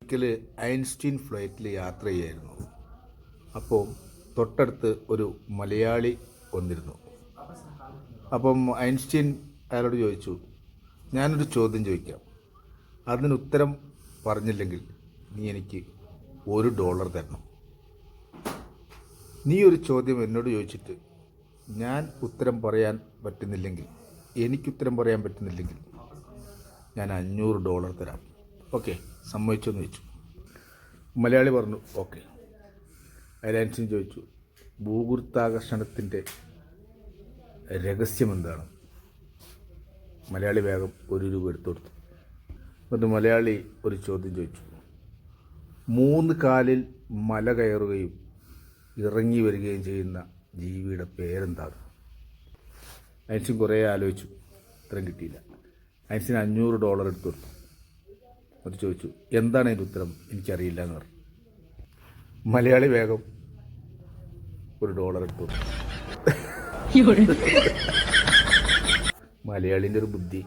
ഒരിക്കൽ ഐൻസ്റ്റീൻ ഫ്ലൈറ്റിൽ യാത്ര ചെയ്യായിരുന്നു. അപ്പോൾ തൊട്ടടുത്ത് ഒരു മലയാളി വന്നിരുന്നു. അപ്പം ഐൻസ്റ്റീൻ അയാളോട് ചോദിച്ചു, ഞാനൊരു ചോദ്യം ചോദിക്കാം, അതിന് ഉത്തരം പറഞ്ഞില്ലെങ്കിൽ നീ എനിക്ക് $1 തരണം. നീ ഒരു ചോദ്യം എന്നോട് ചോദിച്ചിട്ട് ഞാൻ ഉത്തരം പറയാൻ പറ്റുന്നില്ലെങ്കിൽ, എനിക്കുത്തരം പറയാൻ പറ്റുന്നില്ലെങ്കിൽ ഞാൻ $500 തരാം. ഓക്കെ, സമ്മതിച്ചെന്ന് ചോദിച്ചു. മലയാളി പറഞ്ഞു ഓക്കെ. ഐൻസ്റ്റീൻ ചോദിച്ചു, ഭൂഗുരുത്വാകർഷണത്തിൻ്റെ രഹസ്യം എന്താണ്? മലയാളി വേഗം $1 എടുത്തു കൊടുത്തു. എന്നിട്ട് മലയാളി ഒരു ചോദ്യം ചോദിച്ചു, 3 കാലിൽ മല കയറുകയും ഇറങ്ങി വരികയും ചെയ്യുന്ന ജീവിയുടെ പേരെന്താണ്? ഐൻസ്റ്റീൻ കുറേ ആലോചിച്ചു, ഉത്തരം കിട്ടിയില്ല. ഐൻസ്റ്റീൻ $500 എടുത്തു കൊടുത്തു. എന്നിട്ട് ചോദിച്ചു, എന്താണ് അതിൻ്റെ ഉത്തരം? എനിക്കറിയില്ല എന്ന് പറഞ്ഞു. മലയാളി വേഗം $1 എടുത്തു കൊടുത്തു. മലയാളിൻ്റെ ഒരു ബുദ്ധി.